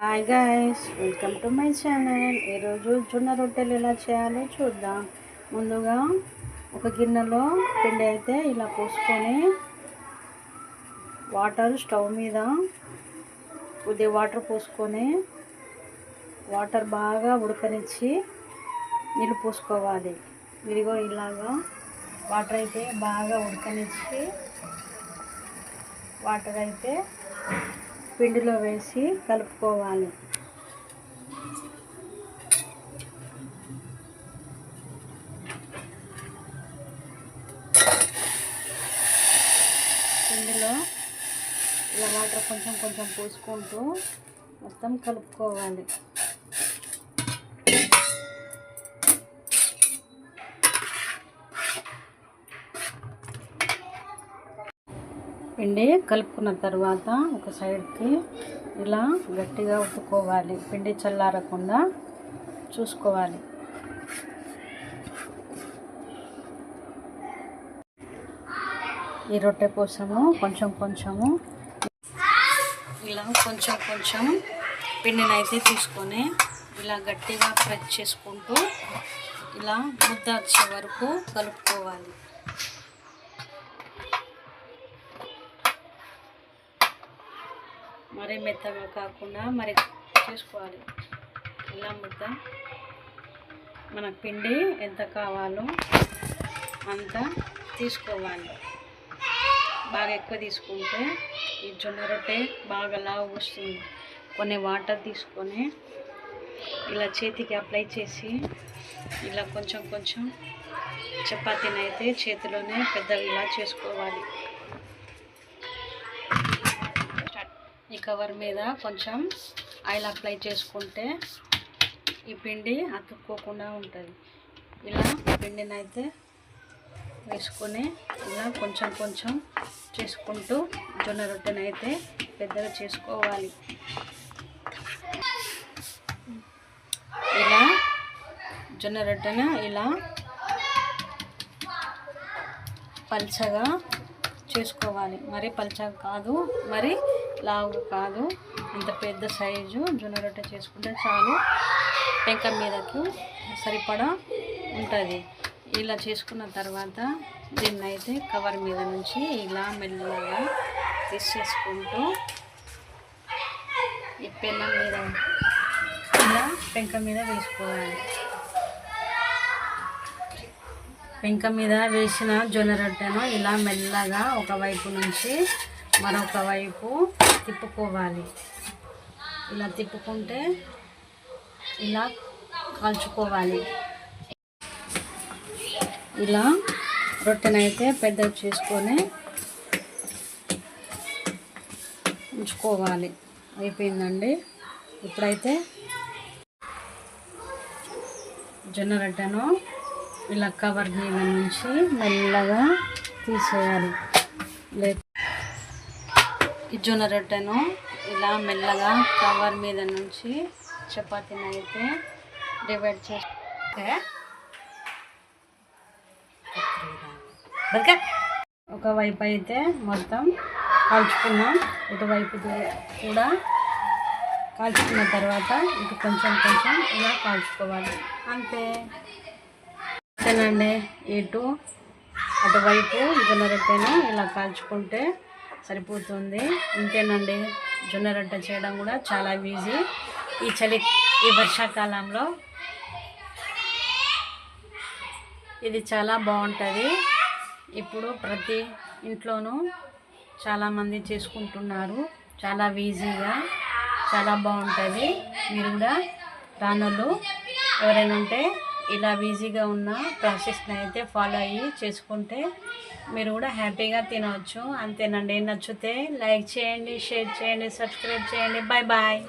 Hi guys, welcome to my channel. ఈరోజు జొన్న రొట్టెలు ఎలా చేయాలో చూద్దాం. ముందుగా ఒక గిన్నెలో పిండి అయితే ఇలా పోసుకొని వాటర్ స్టవ్ మీద కొద్దిగా వాటర్ పోసుకొని వాటర్ బాగా ఉడకనిచ్చి నీళ్ళు పోసుకోవాలి. ఇదిగో ఇలాగా వాటర్ అయితే బాగా ఉడకనిచ్చి వాటర్ అయితే పిండిలో వేసి కలుపుకోవాలి. పిండిలో ఇలా వాటర్ కొంచెం కొంచెం పోసుకుంటూ మొత్తం కలుపుకోవాలి. పిండి కలుపుకున్న తర్వాత ఒక సైడ్కి ఇలా గట్టిగా ఉత్తుకోవాలి. పిండి చల్లారకుండా చూసుకోవాలి. ఈ రొట్టె కోసము కొంచెం కొంచెము ఇలా కొంచెం పిండిని అయితే తీసుకొని ఇలా గట్టిగా ప్రెస్ చేసుకుంటూ ఇలా ముద్ద వచ్చే వరకు కలుపుకోవాలి. మరీ మెత్తగా కాకుండా మరి చేసుకోవాలి. ఇలా ముద్ద మనకు పిండి ఎంత కావాలో అంత తీసుకోవాలి. బాగా ఎక్కువ తీసుకుంటే ఈ జొన్న రొట్టె బాగా లావు వస్తుంది. కొన్ని వాటర్ తీసుకొని ఇలా చేతికి అప్లై చేసి ఇలా కొంచెం చపాతీని అయితే చేతిలోనే పెద్దగా ఇలా చేసుకోవాలి. ఈ కవర్ మీద కొంచెం ఆయిల్ అప్లై చేసుకుంటే ఈ పిండి అతుక్కోకుండా ఉంటుంది. ఇలా పిండిని అయితే వేసుకొని ఇలా కొంచెం చేసుకుంటూ జొన్న రొట్టెని అయితే పెద్దగా చేసుకోవాలి. ఇలా జొన్న రొట్టెను ఇలా పల్చగా చేసుకోవాలి. మరి పల్చగా కాదు, మరి లావు కాదు. ఇంత పెద్ద సైజు జొన్న రొట్టె చేసుకుంటే చాలు, పెంక మీదకు సరిపడా ఉంటుంది. ఇలా చేసుకున్న తర్వాత దీన్ని అయితే కవర్ మీద నుంచి ఇలా మెల్లగా తీసేసుకుంటూ ఈ పెనం మీద ఇలా పెంక మీద వేసుకోవాలి. పెంక మీద వేసిన జొన్న రొట్టెను ఇలా మెల్లగా ఒకవైపు నుంచి మరొక వైపు తిప్పుకోవాలి. ఇలా తిప్పుకుంటే ఇలా కాల్చుకోవాలి. ఇలా రొట్టెనైతే పెద్దగా చేసుకొని ఉంచుకోవాలి. అయిపోయిందండి. ఇప్పుడైతే జొన్న రొట్టెను ఇలా కవర్ మీద నుంచి మెల్లగా తీసేయాలి. ఈ జొన్న రొట్టెను ఇలా మెల్లగా కవర్ మీద నుంచి చపాతీని అయితే డివైడ్ చేస్తే ఒకవైపు అయితే మొత్తం కాల్చుకున్నాం. ఇటువైపు కూడా కాల్చుకున్న తర్వాత ఇటు కొంచెం ఇలా కాల్చుకోవాలి. అంతేనండి. అటువైపు జొన్న రొట్టెను ఇలా కాల్చుకుంటే సరిపోతుంది. ఇంతేనండి. జొన్న రొట్టె చేయడం కూడా చాలా ఈజీ. ఈ వర్షాకాలంలో ఇది చాలా బాగుంటుంది. ఇప్పుడు ప్రతి ఇంట్లోనూ చాలామంది చేసుకుంటున్నారు. చాలా ఈజీగా, చాలా బాగుంటుంది. మీరు కూడా రానోళ్ళు ఎవరైనా ఉంటే ఇలా ఈజీగా ఉన్న ప్రాసెస్ని అయితే ఫాలో అయ్యి చేసుకుంటే మీరు కూడా హ్యాపీగా తినవచ్చు. అంతేనండి. నచ్చితే లైక్ చేయండి, షేర్ చేయండి, సబ్స్క్రైబ్ చేయండి. Bye bye.